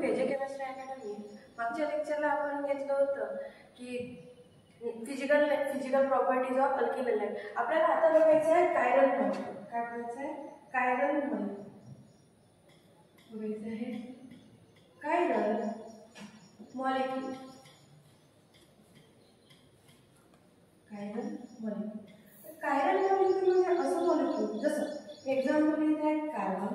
के chemistry academy. मागच्या लेक्चरला आपण घेतलं होतं की physical properties of alkyl halide. आपल्याला आता बघायचं आहे कायरल मॉलिक्यूल. काय बघायचं आहे? कायरल मॉलिक्यूल बघायचं आहे. Chiral molecule. Chiral molecule. Chiral molecule म्हणजे असं मॉलिक्यूल जसं एक्झाम्पल इथे आहे कार्बन.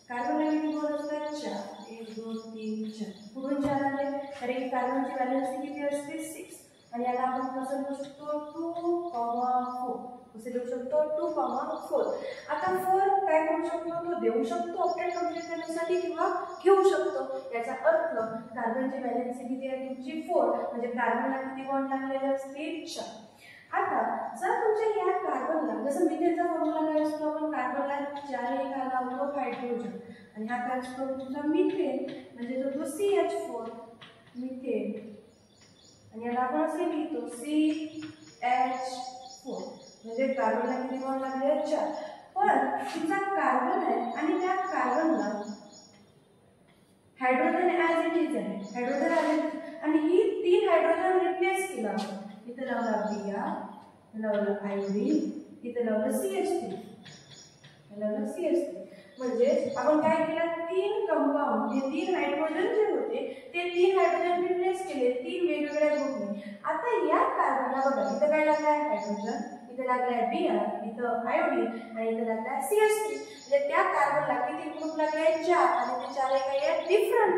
कार्बनला किती बॉन्ड असतात? 4. 1 2 3 4. कुठून 4 आले? कारण कार्बनची व्हॅलेन्सी किती असते? 6. आणि याला आपण कसं लिहू शकतो? 2,4. कसं लिहू शकतो? 2,4. आता 4 काय करू शकतो? तो देऊ शकतो ऑक्टेट कंप्लीट करण्यासाठी किंवा घेऊ शकतो. याचा अर्थ कार्बनची व्हॅलेन्सी किती आहे तुमची? 4. म्हणजे कार्बनला किती बॉन्ड लागलेले असतील? 4. आता जर तुमच्या या कार्बनला जसं मिथेनचा फॉर्म्युला काय असतो? आपण कार्बनला 4 का लावतो हायड्रोजन आणि हा काय असतो तुमचा? मिथेन. म्हणजे तो CH4 मिथेन. आणि याला आपण असे लिहितो CH4. म्हणजे कार्बनला किती बॉन्ड लागले? 4. पण तुमचा कार्बन आहे आणि त्या कार्बनला हायड्रोजन ॲज इट इज आहे. हायड्रोजन ॲज आणि ही 3 हायड्रोजन रिप्लेस केला. इथे लावला Br, लावला आयोडीन, इथे लावलं CH3, लावलं CH3. म्हणजे आपण काय केलं? 3 कंपाऊंड जे 3 हायड्रोजन जे होते ते 3 हायड्रोजन रिप्लेस केले 3 वेगवेगळ्या ग्रुपने. आता या कार्बनला बघा इथे काय लागलाय? हायड्रोजन, इथे लागलाय Br, इथं आयोडीन आणि इथे लागलाय CH3. म्हणजे त्या कार्बनला किती ग्रुप लागले? 4. आणि ते 4 काही आहेत डिफरंट,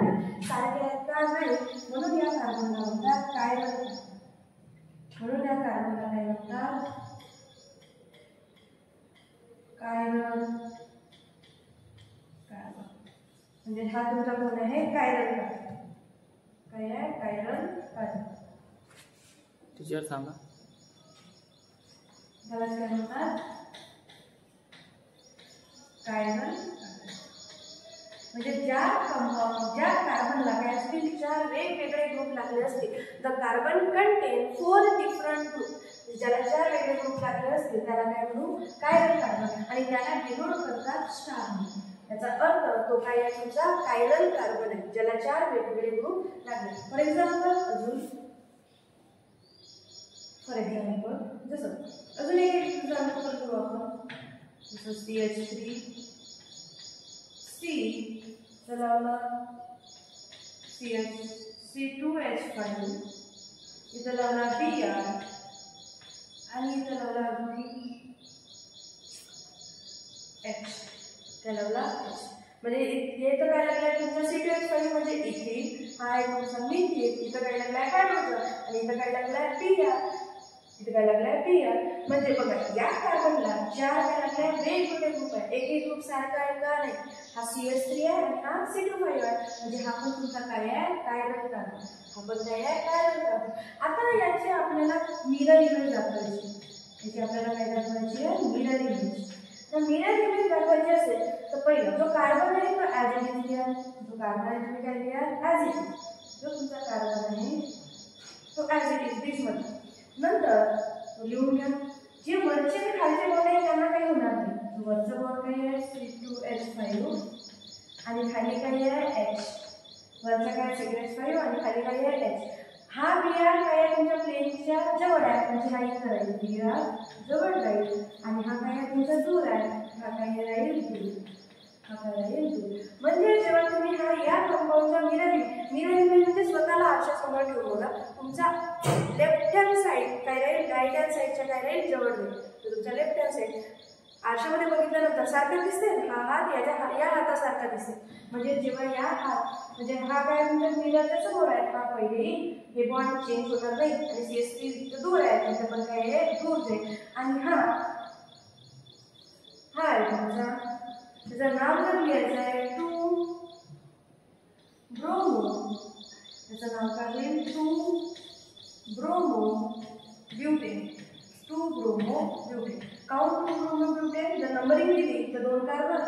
सारखे आहेत का? नाही. म्हणून या कार्बनला म्हणतात कायरल. म्हणून या कार्बनला काय म्हणतात? Chiral carbon. म्हणजे हा तुमचा कोण आहे? Chiral carbon. काय आहे? Chiral carbon. टीचर सांगा त्याला काय म्हणतात? Chiral carbon. म्हणजे ज्या कार्बनला काय असतील? 4 वेगवेगळे ग्रुप लागले असतील. The carbon content 4 different group. ज्याला 4 वेगळे ग्रुप लागले असतील त्याला काय म्हणू? Chiral carbon. आणि त्याला डिनोट करतात स्टार. याचा अर्थ तो काय आहे तुमचा? कायरल कार्बन आहे ज्याला 4 वेगवेगळे ग्रुप लागले. फॉर एक्झाम्पल जसं अजून एक एक्झाम्पल करू आपण. जसं CH3 C लावला C2H5, इथं लावला Br आणि इथं लावला H, लावला H. म्हणजे हे तर काय लागलं तुमचं? C2H5 म्हणजे इथेन. हा आहे तुमचा मिथेन. इथं काय लागलाय? हायड्रोजन. आणि इथं काय लागलाय? Br. इथे काय लागलाय? Br. म्हणजे बघा या कार्बनला 4 काय लागलाय? वेगवेगळे ग्रुप आहे. एक ग्रुप सारखा आहे का? नाही. हा CH3 आहे आणि हा C2H5 आहे. म्हणजे हा पण तुमचा काय आहे? Chiral carbon. हा पण काय आहे? Chiral carbon. आता याची आपल्याला मिरर इमेज दाखवायची. याची आपल्याला काय दाखवायची आहे? Mirror image. तर मिरर इमेज दाखवायची असेल तर पहिलं जो कार्बन आहे तो ॲज इट इज लिहा. जो कार्बन आहे तुम्ही काय लिहा? As it is. जो तुमचा कार्बन आहे तो ॲज इट इज दिसमध्ये. नंतर लिहून घ्या. जे वरचे आणि खालचे बॉन्ड आहे त्यांना काही होणार नाही. वरचं बॉन्ड काही आहे? C2H5 आणि खाली काही आहे? H. वरचा काय? CH5 आणि खाली काही आहे? H. हा Br काय आहे तुमच्या प्लेनच्या जवळ आहे म्हणजे नाही करायचं. Br जवळ जाईल आणि हा काय आहे तुमचा दूर आहे. हा काय राहील? दूर. हा काय राहील? दूर. म्हणजे जेव्हा तुम्ही हा या कंपाऊंडचा मिरर इमेज म्हणजे स्वतःला आरशासमोर ठेवून बघा. तुमचा लेफ्ट हँड साईड काय राहील? राईट हँड साईडच्या काय राहील? जवळ राहील. तर तुमचा लेफ्ट हँड साईड आरशामध्ये बघितल्यानंतर सारखं दिसते. हा हात या हातासारखा दिसते. म्हणजे जेव्हा या हात म्हणजे हा काय तुमच्या मिररच्या समोर आहे. हा पहिले हे बॉन्ड चेंज होणार नाही आणि CH3 दूर आहे म्हणजे पण काय आहे? दूर जाईल. आणि हा आहे तुमचा. त्याचं नाव जर लिहायचं आहे 2 ब्रोमो. त्याचं नाव काय होईल? 2 bromo butane. 2 bromo butane. Count 2 bromo butane. जर नंबरिंग दिली तर 2 कार्बन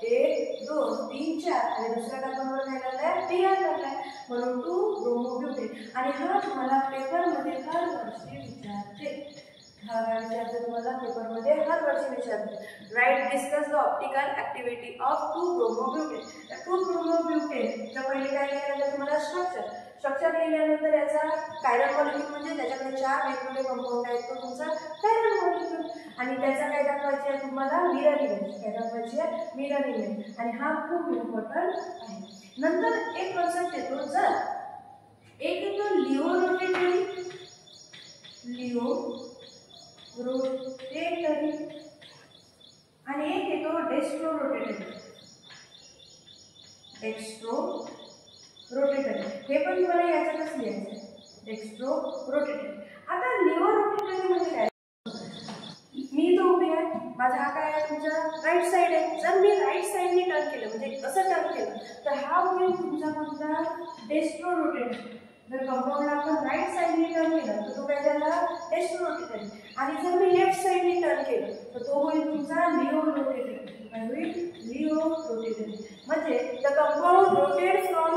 1 2 3 4 आणि दुसऱ्या कार्बनवर काय लागलाय? Br लागलाय. म्हणून 2 ब्रोमो ब्युटेन. आणि हा तुम्हाला पेपरमध्ये हर वर्षी विचारते. हा विचारते तुम्हाला पेपरमध्ये हर वर्षी विचारते. Right discuss the optical activity of 2-ब्रोमोब्युटेन. 2-ब्रोमोब्युटेनच्या पहिले काय लिहायचं तुम्हाला स्ट्रक्चर लिहिल्यानंतर याचा कायरल मॉलिक्यूल म्हणजे त्याच्याकडे 4 वेगवेगळे कंपाऊंड आहेत तो तुमचा कायरल मॉलिक्यूल. आणि त्याचा काय दाखवायचे आहे तुम्हाला मिरर इमेज. काय दाखवायची आहे मिरर इमेज. आणि हा खूप इम्पॉर्टंट आहे. नंतर एक कन्सेप्ट येतो जर एक येतो लिओ रोटेटरी आणि एक येतो डेस्ट्रो रोटेटरी. हे पण तुम्हाला याच्यातच लिहायचं डेस्ट्रो रोटेटरी. आता लिओ रोटेटरी म्हणजे काय? मी तो उभी आहे, माझा हा काय आहे तुमचा राईट साइड आहे. जर मी राईट साइडने टर्न केलं म्हणजे असं टर्न केलं तर हा होईल तुमचा कोणता डेस्ट्रो रोटेटरी. जर कंपाऊंडला आपण राईट साइडने टर्न केलं तर तो काय झाला डेस्ट्रो रोटेटरी. आणि जर मी लेफ्ट साइडने टर्न केलं तर तो होईल तुमचा लिओ रोटेटरी. काय होईल लिओ रोटेटरी. म्हणजे the compound rotate from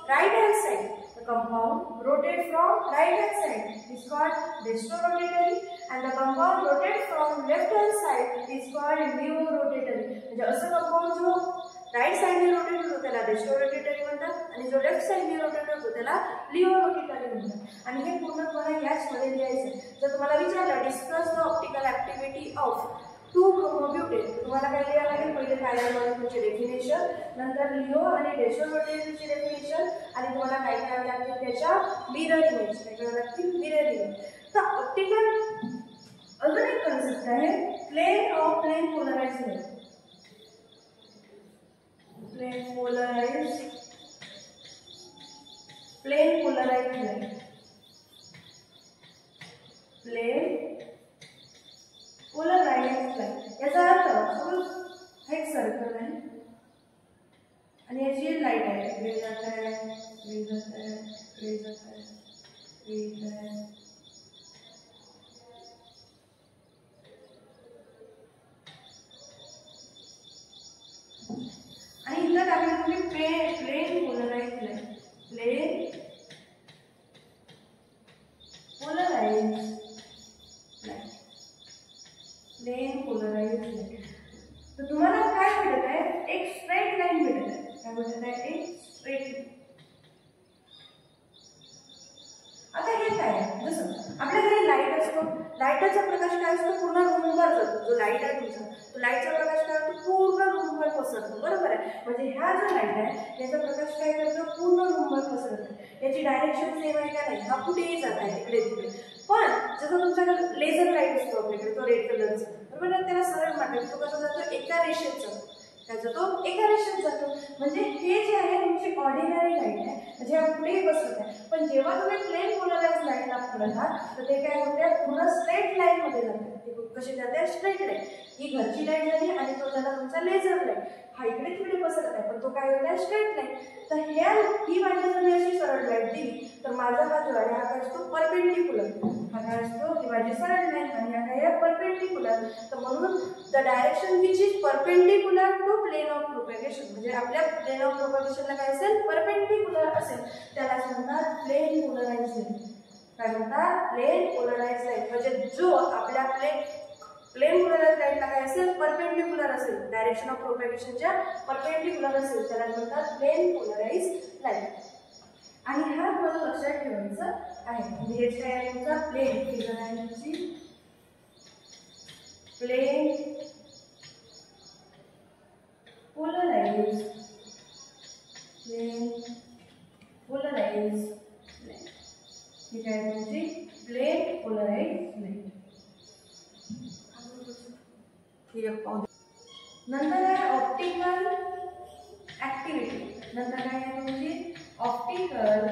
right hand side. The compound rotate from right hand side is called destrorotatory and the compound rotate from left hand side is called levorotatory. म्हणजे असं compound जो right साइडने rotate होतो त्याला डेस्ट्रोरोटेटरी म्हणतात आणि जो left साइडने rotate होतो त्याला लिओरोटेटरी म्हणतात. आणि हे पूर्ण तुम्हाला याच मध्ये लिहायचं. जर तुम्हाला विचारलं discuss the optical activity of 2-ब्रोमोब्युटेन तुम्हाला काय लिहायला लागेल? पहिले कायरल मॉलिक्यूलचे डेफिनेशन, नंतर लिओ आणि डेस्ट्रोरोटेटरीचे डेफिनेशन आणि तुम्हाला काय करावे लागतील त्याच्या मिरर इमेज. काय करावे लागतील मिरर इमेज. तर ऑप्टिकल अजून एक कन्सेप्ट आहे plane of plane polarized light. Plane polarized light. Plane polarized light याचा अर्थ एक सर्कल आहे आणि याची लाईट आहे. इकडे जात आहे, इकडे जात आहे, इकडे जात आहे, इकडे जात आहे. आणि इथं टाकलं तुम्ही plane polarized light. Plane polarized light. Plane polarized light. तर तुम्हाला काय भेटत आहे एक स्ट्रेट लाईन भेटत आहे. काय भेटत आहे एक स्ट्रेट लाईन. आता हे काय आहे जसं आपल्याकडे लाईट असतो. लाईटचा प्रकाश काय असतो पूर्ण रूमवर जातो. जो लाईट आहे तुमचा तो लाईटचा प्रकाश काय होतो पूर्ण रूमवर पसरतो. बरोबर आहे. म्हणजे ह्या जो लाईट आहे याचा प्रकाश काय करतो पूर्ण रूमवर पसरतो. याची डायरेक्शन सेम आहे का नाही? हा कुठेही जात आहे इकडे तिकडे. पण जसं तुमच्याकडे लेझर लाईट असतो आपल्याकडे तो रेड कलरचा बरोबर आहे. त्याला सरळ मार्ग तो कसा जातो एका रेषेत जातो. काय जातो एका रेषेत जातो. म्हणजे हे जे आहे तुमची ऑर्डिनरी लाईट आहे म्हणजे हा कुठेही बसत आहे. पण जेव्हा तुम्ही प्लेन पोलराइज्ड लाईट लागता तर ते काय होते पूर्ण स्ट्रेट लाईन मध्ये जाते. ते कशी जाते स्ट्रेट लाईन. ही घरची लाईट झाली आणि तो झाला तुमचा लेझर लाईट. हा इकडे तिकडे बसत आहे पण तो काय होता स्ट्रेट लाईन. तर ही माझी जर मी अशी सरळ लाईट दिली तर माझा हा जो आहे हा काय असतो परपेंडिक्युलर. हा काय असतो ही माझी सरळ लाईन आणि हा काय आहे परपेंडिक्युलर. तर म्हणून the direction which is perpendicular to plane of propagation म्हणजे आपल्या प्लेन ऑफ प्रोपॅगेशनला काय असेल परपेंडिक्युलर असेल त्यालाच म्हणतात प्लेन पोलराइज्ड लाईट. काय म्हणतात प्लेन पोलराइज्ड लाईट. म्हणजे जो आपल्या प्लेन पोलराइज्ड लाईटला काय असेल परपेंडिक्युलर असेल डायरेक्शन ऑफ प्रोपॅगेशनच्या परपेंडिक्युलर असेल त्याला म्हणतात प्लेन पोलराइज्ड लाईट. आणि हा तुम्हाला लक्षात ठेवायचं आहे. म्हणजे हे काय आहे तुमचा प्लेन फिगर आहे तुमची प्लेन पोलराइज्ड लाईट. ठीक आहे तुमची प्लेन पोलराइज्ड लाईट. नंतर आहे ऑप्टिकल ऍक्टिव्हिटी. नंतर काय आहे तुमची ऑप्टिकल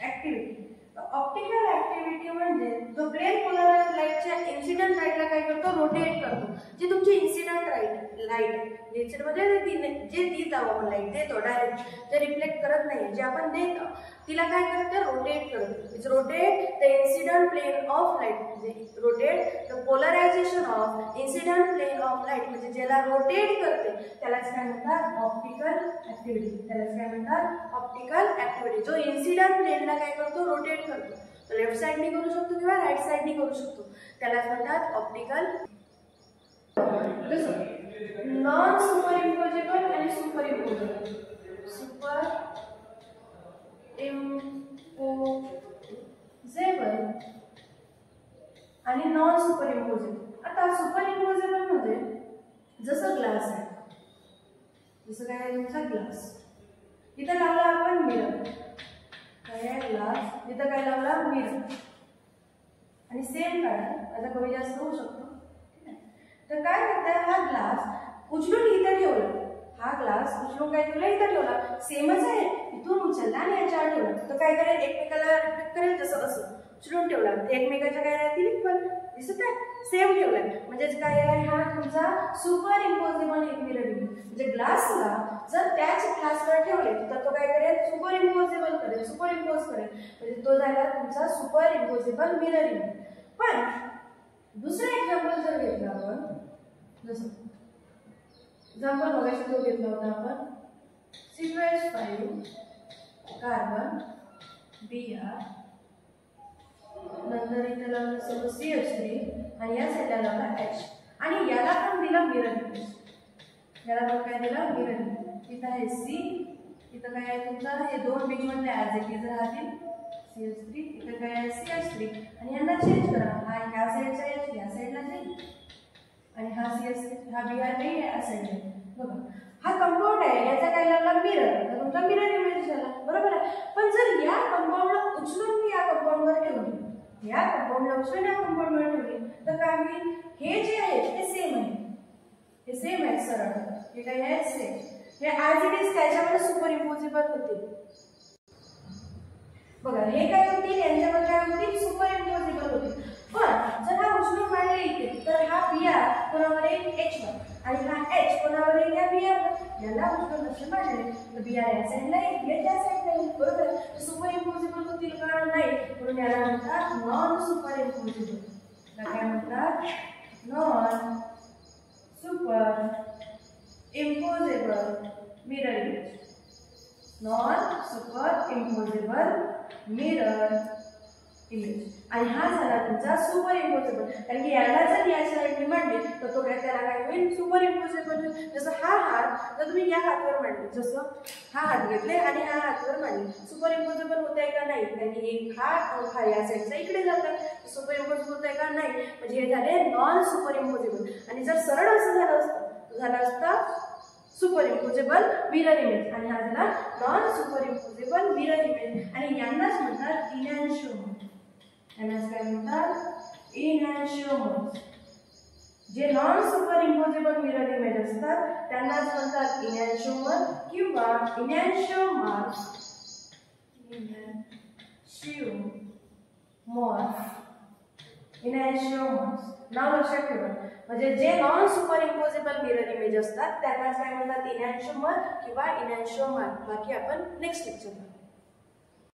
ऍक्टिव्हिटी. ऑप्टिकल ऍक्टिव्हिटी म्हणजे जो प्लेन पोलराइज्ड लाईटच्या इन्सिडेंट लाईटला काय करतो रोटेट करतो. जी तुमची इन्सिडेंट लाईट आहे इन्सिडेंटमध्ये जे देत आहोत आपण लाईट देतो डायरेक्ट जे रिफ्लेक्ट करत नाही जे आपण देतो तिला काय करते रोटेट करते. It's rotate the incident plane of light. म्हणजे rotate the polarization of incident plane of light म्हणजे ज्याला रोटेट करते त्यालाच काय म्हणतात ऑप्टिकल ऍक्टिव्हिटी. त्यालाच काय म्हणतात ऑप्टिकल ऍक्टिव्हिटी. जो इन्सिडेंट प्लेनला काय करतो रोटेट करतो लेफ्ट साइडनी करू शकतो किंवा राईट साइडनी करू शकतो. त्यालाच म्हणतात ऑप्टिकल. नॉन सुपरइम्पोजेबल आणि सुपरइम्पोजेबल. सुपरइम्पोजेबल आणि नॉन सुपरइम्पोजेबल. आता सुपरइम्पोजेबल म्हणजे जसं ग्लास आहे, जसं काय आहे तुमचा ग्लास, इथं लावला आपण मिरर, काय आहे ग्लास, इथं काय लावला मिरर, आणि सेम काय आता कमी जास्त होऊ शकतो. तर काय करताय, हा ग्लास उचलून इथं ठेवला, हा ग्लास उचलून काय ठेवला इथं ठेवला, सेमच आहे, इथून उचलला आणि याच्यावर ठेवला, तर काय करेल एकमेकाला रिफ्लेक्ट करेल. जसं असं उचलून ठेवला ते एकमेकाच्या काय राहतील इक्वल, दिसत आहे, सेम ठेवलाय. म्हणजेच काय आहे, हा तुमचा सुपर इम्पोजेबल मिरर इमेज. म्हणजे ग्लासला जर त्याच ग्लासवर ठेवले तर तो काय करेल, सुपर इम्पोजेबल करेल, सुपर इम्पोज करेल. म्हणजे तो झाला तुमचा सुपर इम्पोजेबल मिरर इमेज. पण दुसरा एक्झाम्पल जर घेतला आपण, जसं एक्झाम्पल बघायचं जो घेतला होता आपण, CH5 कार्बन Br, नंतर इथे लावलं CH3 आणि या साईडला लावला H, आणि याला पण दिला मिरर इमेज, याला पण काय दिला मिरर इमेज. इथं आहे C, इथं काय आहे तुमचा, हे दोन बीच मधले ॲज इट इज राहतील CH3, इथं काय आहे CH3, आणि यांना चेंज करा, हा ह्या साईडचा H या साईडला जाईल आणि हा CH3 हा Br नाही या साईडला. बघा हा कंपाऊंड आहे, याचा काय लागला मिरर, तर तुमचा मिरर इमेज झाला, बरोबर आहे. पण जर या कंपाऊंडला उचलून मी या कंपाऊंडवर ठेवली, या कंपाऊंडला उचलून या कंपाऊंडवर ठेवली, तर काय होईल, हे जे आहे ते सेम आहे, हे सेम आहे सरळ, हे काय आहे सेम, हे ॲज इट इज त्याच्यामध्ये सुपर इम्पोजेबल होतील. बघा हे काय होतील, यांच्यामध्ये काय होतील, सुपर इम्पोजेबल होतील. पण जर हा उचलून मांडले इथे, तर हा Br कोणावर येईल H वर, आणि हा H कोणावर येईल या Br वर. याला उचलून असे मांडले तर Br या साईडला येईल, H या साईडला येईल, बरोबर. सुपर इम्पोजेबल होतील का नाही, म्हणून याला म्हणतात नॉन सुपर इम्पोजेबल. काय म्हणतात, non super imposable mirror image. Non super imposable mirror image. आणि हा झाला तुमचा सुपर इम्पोजेबल, कारण की याला जर या साईडने मांडले तर तो काय, त्याला काय होईल, सुपर इम्पोजेबल. जसं हा हात जर तुम्ही या हातावर मांडले, जसं हा हात घेतले आणि हा हातावर मांडले, सुपर इम्पोजेबल होत आहे का नाही, कारण की एक हा या साईडचा इकडे जातात, सुपर इम्पोजेबल होत आहे का नाही, म्हणजे हे झाले नॉन सुपर इम्पोजेबल. आणि जर सरळ असं झालं असतं, झालं असतं सुपर इम्पोजेबल मिरर इमेज, आणि हा झाला non super imposable mirror image. आणि यांनाच म्हणतात इनॅन्शिओमर. यांनाच काय म्हणतात, इनॅन्शिओमर. जे non super imposable mirror image असतात त्यांनाच म्हणतात इनॅन्शिओमर किंवा इनॅन्शिओमर. इनॅन्शिओमर्स नाव लक्षात ठेवा. म्हणजे जे non super imposable mirror image असतात त्यांनाच काय म्हणतात, इनॅन्शिओमर किंवा इनॅन्शिओमर. बाकी आपण नेक्स्ट लेक्चरला